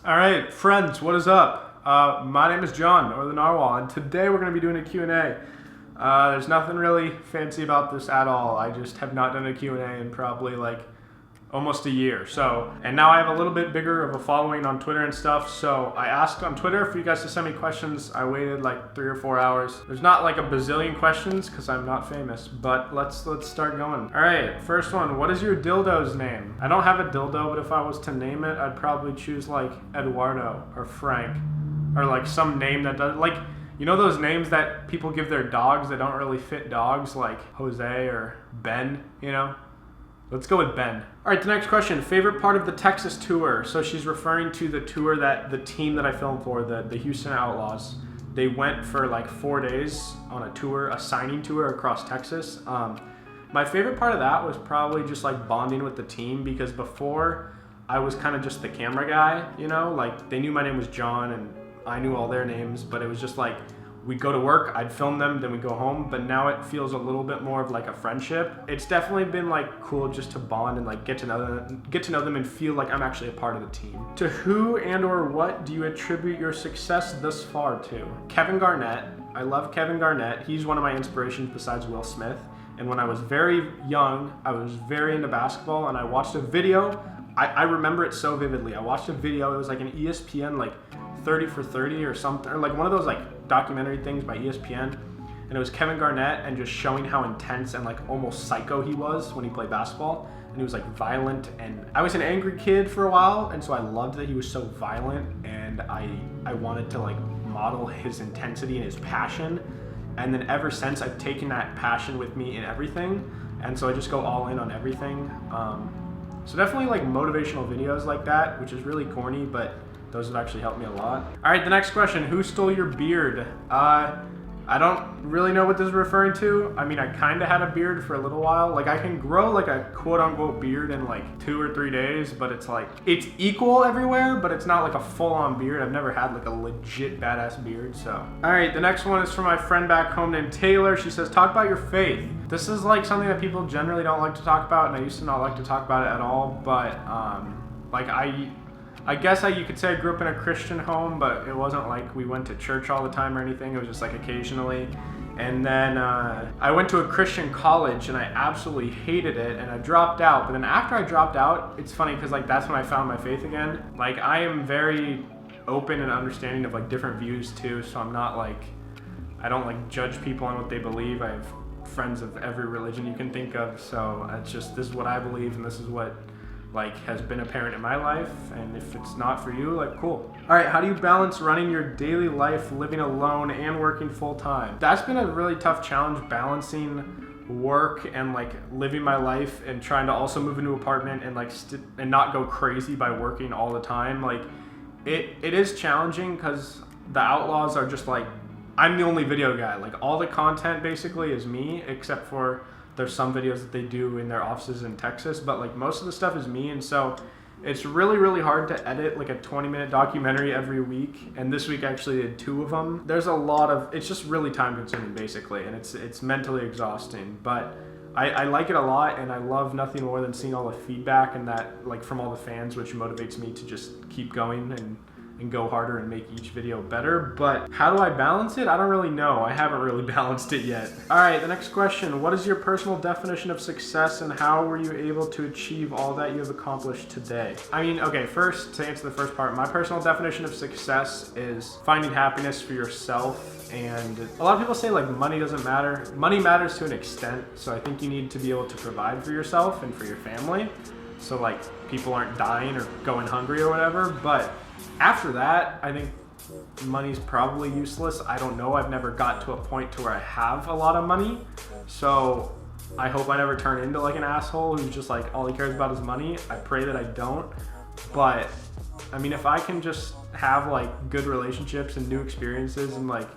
All right, friends, what is up? My name is John, or the Narwhal, and today we're going to be doing a Q&A. There's nothing really fancy about this at all. I just have not done a Q&A in probably like almost a year. And now I have a little bit bigger of a following on Twitter and stuff. So I asked on Twitter for you guys to send me questions. I waited like 3 or 4 hours. There's not like a bazillion questions because I'm not famous, but let's start going. All right, first one. What is your dildo's name? I don't have a dildo, but if I was to name it, I'd probably choose like Eduardo or Frank or like some name that does like, you know those names that people give their dogs that don't really fit dogs, like Jose or Ben, you know? Let's go with Ben. All right, the next question. Favorite part of the Texas tour? So she's referring to the tour that the team that I filmed for, the Houston Outlaws. They went for like 4 days on a tour, a signing tour across Texas. My favorite part of that was probably just like bonding with the team, because before I was kind of just the camera guy, you know? Like they knew my name was John and I knew all their names, but it was just like, we'd go to work, I'd film them, then we'd go home, but now it feels a little bit more of like a friendship. It's definitely been like cool just to bond and like get to know them and feel like I'm actually a part of the team. To who and or what do you attribute your success thus far to? Kevin Garnett. I love Kevin Garnett. He's one of my inspirations besides Will Smith. And when I was very young, I was very into basketball, and I watched a video. I remember it so vividly. I watched a video, it was like an ESPN like 30 for 30 or something, or like one of those like documentary things by ESPN, and it was Kevin Garnett and just showing how intense and like almost psycho he was when he played basketball, and he was like violent, and I was an angry kid for a while, and so I loved that he was so violent, and I wanted to like model his intensity and his passion, and then ever since I've taken that passion with me in everything, and so I just go all in on everything. So definitely like motivational videos like that, which is really corny, but those have actually helped me a lot. All right, the next question. Who stole your beard? I don't really know what this is referring to. I mean, I kind of had a beard for a little while. Like I can grow like a quote unquote beard in like 2 or 3 days, but it's like, it's equal everywhere, but it's not like a full on beard. I've never had like a legit badass beard, so. All right, the next one is from my friend back home named Taylor. She says, talk about your faith. This is like something that people generally don't like to talk about, and I used to not like to talk about it at all, but like I guess you could say I grew up in a Christian home, but it wasn't like we went to church all the time or anything. It was just like occasionally. And then I went to a Christian college and I absolutely hated it, and I dropped out. But then after I dropped out, it's funny because like that's when I found my faith again. Like I am very open and understanding of like different views too, so I'm not like, I don't like judge people on what they believe. I have friends of every religion you can think of, so it's just, this is what I believe and this is what like has been apparent in my life, and if it's not for you, like cool. All right, how do you balance running your daily life, living alone and working full time? That's been a really tough challenge, balancing work and like living my life and trying to also move into an apartment and like and not go crazy by working all the time. Like it is challenging because the Outlaws are just like, I'm the only video guy. Like all the content basically is me, except for there's some videos that they do in their offices in Texas, but like most of the stuff is me, and so it's really, really hard to edit like a 20-minute documentary every week, and this week I actually did 2 of them. There's a lot of, it's just really time consuming basically, and it's mentally exhausting, but I like it a lot, and I love nothing more than seeing all the feedback and that like from all the fans, which motivates me to just keep going and go harder and make each video better. But how do I balance it? I don't really know. I haven't really balanced it yet. All right, the next question. What is your personal definition of success, and how were you able to achieve all that you have accomplished today? I mean, okay, first, to answer the first part, my personal definition of success is finding happiness for yourself. And a lot of people say like money doesn't matter. Money matters to an extent, so I think you need to be able to provide for yourself and for your family, so like people aren't dying or going hungry or whatever. But after that, I think money's probably useless. I don't know. I've never got to a point to where I have a lot of money. So I hope I never turn into like an asshole who's just like, all he cares about is money. I pray that I don't. But I mean, if I can just have like good relationships and new experiences, and like,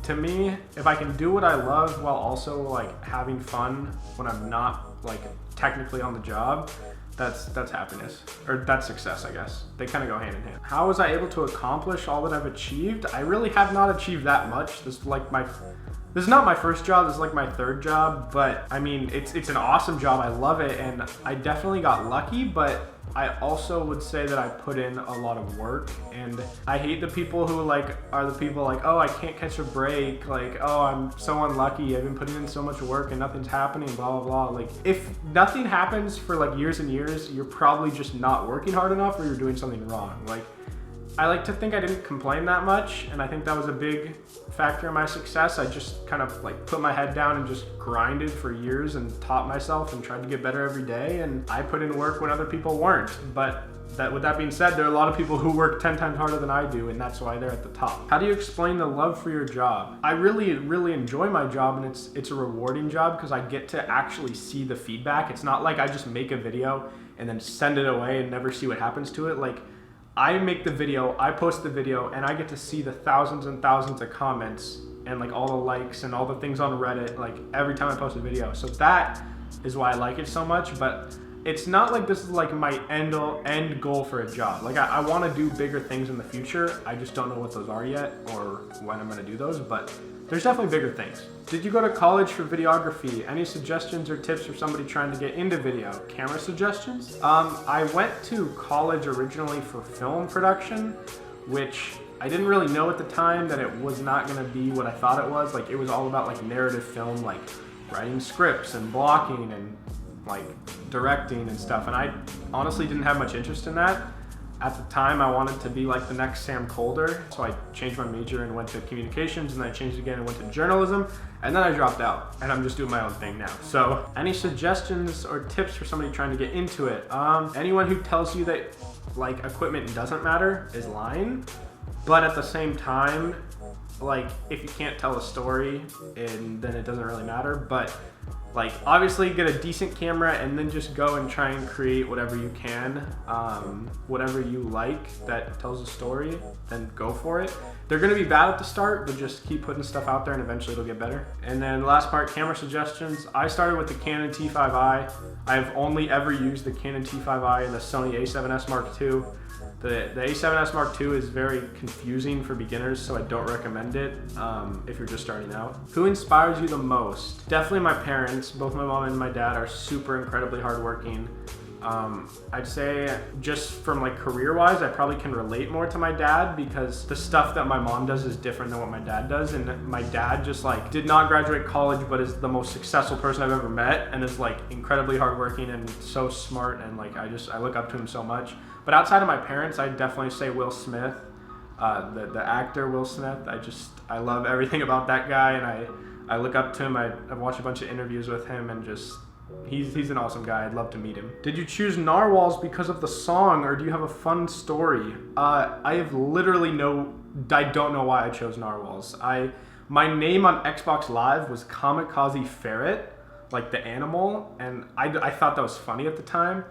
to me, if I can do what I love while also like having fun when I'm not like technically on the job, that's happiness, or that's success, I guess. They kind of go hand in hand. How was I able to accomplish all that I've achieved? I really have not achieved that much. This is not my first job, this is like my 3rd job, but I mean, it's an awesome job. I love it, and I definitely got lucky, but I also would say that I put in a lot of work, and I hate the people who like are the people like, oh, I can't catch a break, like, oh, I'm so unlucky, I've been putting in so much work and nothing's happening, blah, blah, blah. Like, if nothing happens for like years and years, you're probably just not working hard enough or you're doing something wrong. Like, I like to think I didn't complain that much, and I think that was a big factor in my success. I just kind of like put my head down and just grinded for years and taught myself and tried to get better every day, and I put in work when other people weren't. But with that being said, there are a lot of people who work 10 times harder than I do, and that's why they're at the top. How do you explain the love for your job? I really, really enjoy my job, and it's a rewarding job because I get to actually see the feedback. It's not like I just make a video and then send it away and never see what happens to it. Like, I make the video, I post the video, and I get to see the thousands and thousands of comments and like all the likes and all the things on Reddit, like every time I post a video. So that is why I like it so much, but it's not like this is like my end goal for a job. Like, I want to do bigger things in the future. I just don't know what those are yet or when I'm going to do those, but there's definitely bigger things. Did you go to college for videography? Any suggestions or tips for somebody trying to get into video? Camera suggestions? I went to college originally for film production, which I didn't really know at the time that it was not gonna be what I thought it was. Like, it was all about like narrative film, like writing scripts and blocking and like directing and stuff. And I honestly didn't have much interest in that. At the time, I wanted to be like the next Sam Colder, so I changed my major and went to communications, and then I changed again and went to journalism, and then I dropped out, and I'm just doing my own thing now. So, any suggestions or tips for somebody trying to get into it? Anyone who tells you that like equipment doesn't matter is lying, but at the same time, like, if you can't tell a story, then it doesn't really matter. But like, obviously get a decent camera and then just go and try and create whatever you can, whatever you like that tells a story, then go for it. They're gonna be bad at the start, but just keep putting stuff out there and eventually it'll get better. And then the last part, camera suggestions. I started with the Canon T5i. I've only ever used the Canon T5i and the Sony A7S Mark II. The A7S Mark II is very confusing for beginners, so I don't recommend it if you're just starting out. Who inspires you the most? Definitely my parents. Both my mom and my dad are super incredibly hardworking. I'd say just from like career-wise, I probably can relate more to my dad because the stuff that my mom does is different than what my dad does. And my dad just like did not graduate college, but is the most successful person I've ever met and is like incredibly hardworking and so smart. And like, I look up to him so much. But outside of my parents, I'd definitely say Will Smith, the actor Will Smith. I love everything about that guy, and I look up to him. I've watched a bunch of interviews with him, and just he's an awesome guy. I'd love to meet him. Did you choose Narwhals because of the song, or do you have a fun story? I don't know why I chose Narwhals. My name on Xbox Live was Kamikaze Ferret, like the animal, and I thought that was funny at the time.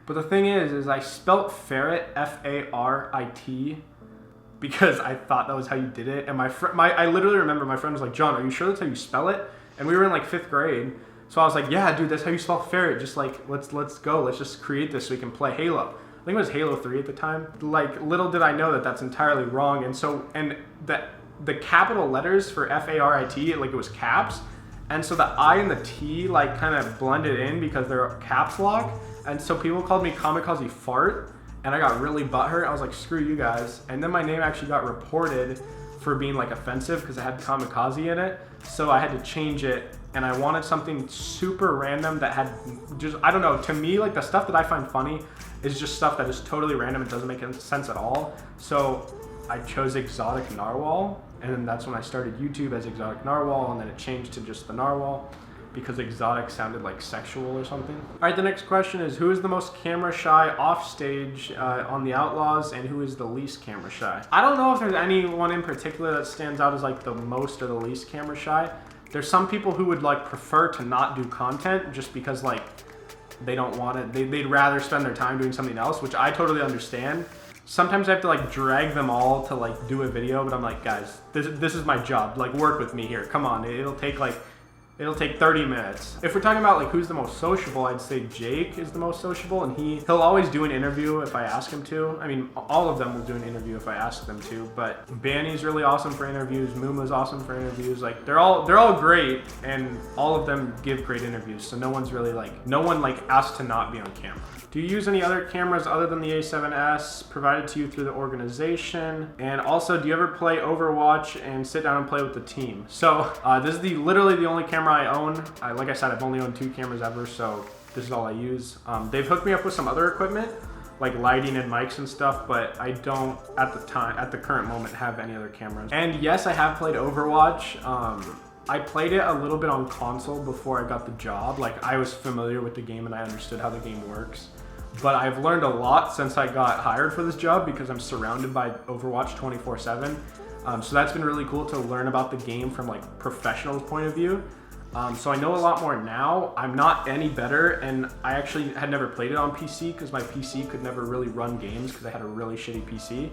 But the thing is I spelt ferret F-A-R-I-T because I thought that was how you did it. And I literally remember my friend was like, John, are you sure that's how you spell it? And we were in like 5th grade. So I was like, yeah, dude, that's how you spell ferret. Just like, let's go. Let's just create this so we can play Halo. I think it was Halo 3 at the time. Like, little did I know that that's entirely wrong. And the capital letters for F-A-R-I-T, like it was caps. And so the I and the T like kind of blended in because they're caps lock. And so people called me Kamikaze Fart, and I got really butthurt. I was like, screw you guys. And then my name actually got reported for being like offensive because it had kamikaze in it. So I had to change it, and I wanted something super random that had just, I don't know, to me, like the stuff that I find funny is just stuff that is totally random and doesn't make any sense at all. So I chose Exotic Narwhal, and then that's when I started YouTube as Exotic Narwhal, and then it changed to just the Narwhal, because exotic sounded like sexual or something. All right, the next question is, who is the most camera shy off stage on the Outlaws, and who is the least camera shy? I don't know if there's anyone in particular that stands out as like the most or the least camera shy. There's some people who would like prefer to not do content just because like they don't want it. They'd rather spend their time doing something else, which I totally understand. Sometimes I have to like drag them all to like do a video, but I'm like, guys, this is my job. Like, work with me here. Come on, it'll take 30 minutes. If we're talking about like who's the most sociable, I'd say Jake is the most sociable, and he'll always do an interview if I ask him to. I mean, all of them will do an interview if I ask them to, but Banny's really awesome for interviews, Muma's awesome for interviews. Like, they're all great, and all of them give great interviews, so no one asks to not be on camera. Do you use any other cameras other than the A7S provided to you through the organization? And also, do you ever play Overwatch and sit down and play with the team? So this is literally the only camera I own. Like I said, I've only owned 2 cameras ever, so this is all I use. They've hooked me up with some other equipment, like lighting and mics and stuff, but I don't at the current moment have any other cameras. And yes, I have played Overwatch. I played it a little bit on console before I got the job. Like, I was familiar with the game and I understood how the game works. But I've learned a lot since I got hired for this job because I'm surrounded by Overwatch 24/7. So that's been really cool to learn about the game from like professional's point of view. So I know a lot more now. I'm not any better, and I actually had never played it on PC because my PC could never really run games because I had a really shitty PC.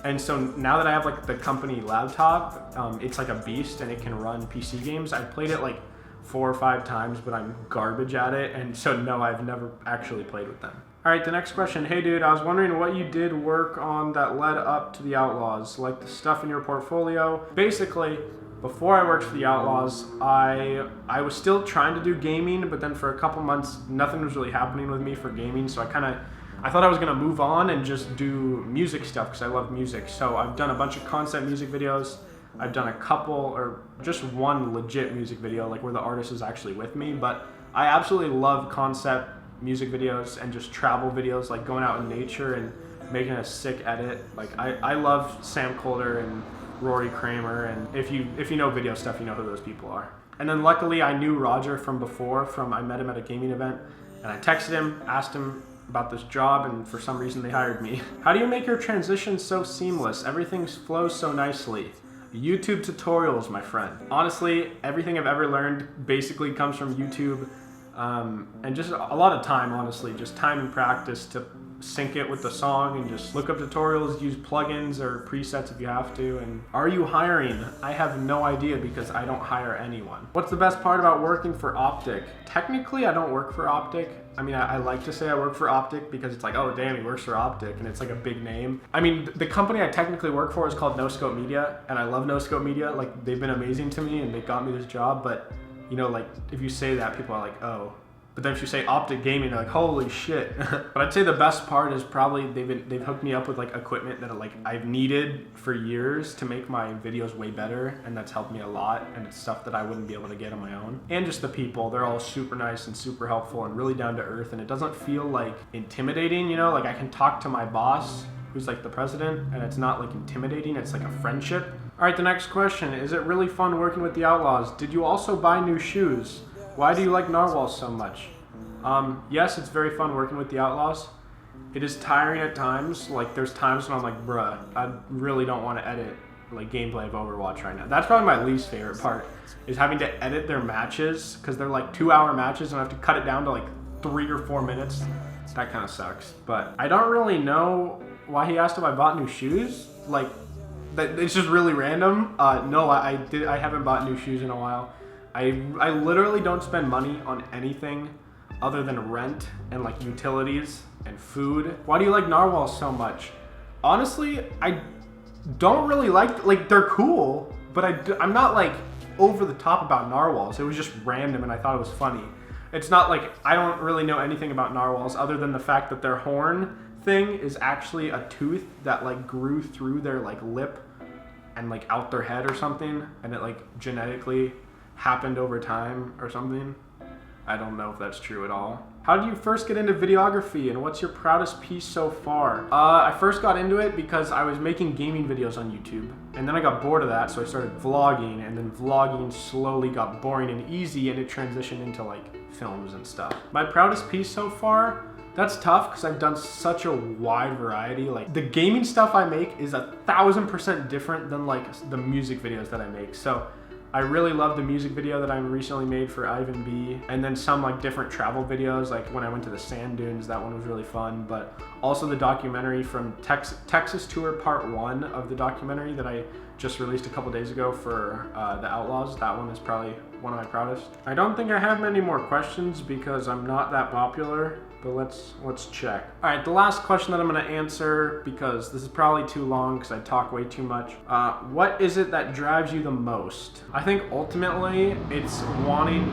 And so now that I have like the company laptop, it's like a beast and it can run PC games. I played it like 4 or 5 times, but I'm garbage at it. And so no, I've never actually played with them. All right, the next question. Hey dude, I was wondering what you did work on that led up to the Outlaws, like the stuff in your portfolio. Basically, before I worked for the Outlaws, I was still trying to do gaming, but then for a couple months, nothing was really happening with me for gaming. So I thought I was gonna move on and just do music stuff because I love music. So I've done a bunch of concept music videos. I've done a couple, or just one legit music video, like where the artist is actually with me. But I absolutely love concept music videos and just travel videos, like going out in nature and making a sick edit. Like I love Sam Coulter and Rory Kramer, and if you know video stuff, you know who those people are. And then luckily I knew Roger from before, I met him at a gaming event, and I texted him, asked him about this job, and for some reason they hired me. How do you make your transition so seamless? Everything flows so nicely. YouTube tutorials, my friend. Honestly, everything I've ever learned basically comes from YouTube, and just a lot of time, honestly, just time and practice to sync it with the song, and just look up tutorials, use plugins or presets if you have to. And are you hiring? I have no idea because I don't hire anyone. What's the best part about working for OpTic? Technically, I don't work for OpTic. I mean, I like to say I work for OpTic because it's like, oh damn, he works for OpTic, and it's like a big name. I mean, the company I technically work for is called No Scope Media, and I love No Scope Media. Like, they've been amazing to me and they got me this job, but you know, like, if you say that, people are like, oh. But then if you say OpTic Gaming, they're like, holy shit. But I'd say the best part is probably they've hooked me up with like equipment that like I've needed for years to make my videos way better, and that's helped me a lot, and it's stuff that I wouldn't be able to get on my own. And just the people, they're all super nice and super helpful and really down to earth, and it doesn't feel like intimidating, you know? Like I can talk to my boss, who's like the president, and it's not like intimidating, it's like a friendship. All right, the next question. Is it really fun working with the Outlaws? Did you also buy new shoes? Why do you like Narwhal so much? Yes, it's very fun working with the Outlaws. It is tiring at times. Like, there's times when I'm like, bruh, I really don't want to edit like gameplay of Overwatch right now. That's probably my least favorite part, is having to edit their matches, because they're like 2-hour matches and I have to cut it down to like 3 or 4 minutes. That kind of sucks. But I don't really know why he asked if I bought new shoes. Like, it's just really random. No, I haven't bought new shoes in a while. I literally don't spend money on anything other than rent and like utilities and food. Why do you like Narwhal so much? Honestly, I don't really like they're cool, but I'm not like over the top about Narwhals. It was just random and I thought it was funny. It's not like, I don't really know anything about Narwhals other than the fact that their horn thing is actually a tooth that like grew through their like lip and like out their head or something, and it like genetically happened over time or something. I don't know if that's true at all. How did you first get into videography, and what's your proudest piece so far? I first got into it because I was making gaming videos on YouTube, and then I got bored of that, so I started vlogging, and then vlogging slowly got boring and easy, and it transitioned into like films and stuff. My proudest piece so far? That's tough because I've done such a wide variety. Like, the gaming stuff I make is 1000% different than like the music videos that I make. So I really love the music video that I recently made for Ivan B, and then some like different travel videos, like when I went to the sand dunes, that one was really fun. But also the documentary from Texas Tour Part 1 of the documentary that I just released a couple days ago for the Outlaws. That one is probably one of my proudest. I don't think I have many more questions because I'm not that popular, but let's check. All right, the last question that I'm gonna answer, because this is probably too long because I talk way too much. What is it that drives you the most? I think ultimately it's wanting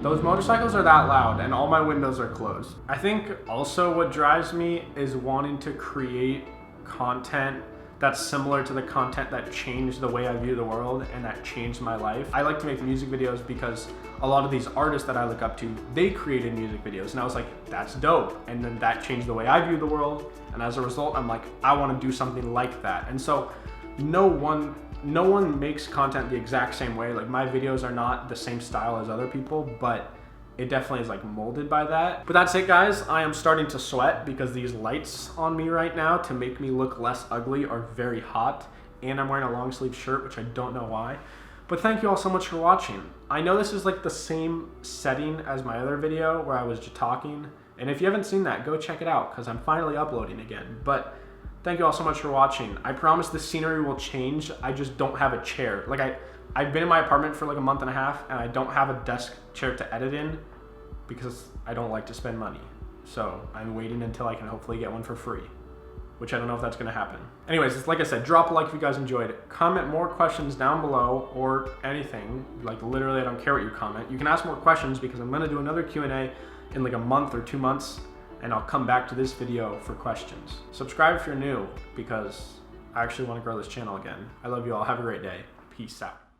Those motorcycles are that loud and all my windows are closed. I think also what drives me is wanting to create content that's similar to the content that changed the way I view the world and that changed my life. I like to make music videos because a lot of these artists that I look up to, they created music videos and I was like, that's dope. And then that changed the way I view the world. And as a result, I'm like, I want to do something like that. And so no one makes content the exact same way. Like my videos are not the same style as other people, but it definitely is like molded by that. But that's it, guys. I am starting to sweat because these lights on me right now to make me look less ugly are very hot. And I'm wearing a long sleeve shirt, which I don't know why. But thank you all so much for watching. I know this is like the same setting as my other video where I was just talking. And if you haven't seen that, go check it out because I'm finally uploading again. But thank you all so much for watching. I promise the scenery will change. I just don't have a chair. Like I've been in my apartment for like a month and a half and I don't have a desk chair to edit in because I don't like to spend money. So I'm waiting until I can hopefully get one for free, which I don't know if that's gonna happen. Anyways, like I said, drop a like if you guys enjoyed it. Comment more questions down below or anything. Like literally, I don't care what you comment. You can ask more questions because I'm gonna do another Q&A in like a month or 2 months and I'll come back to this video for questions. Subscribe if you're new because I actually wanna grow this channel again. I love you all, have a great day. Peace out.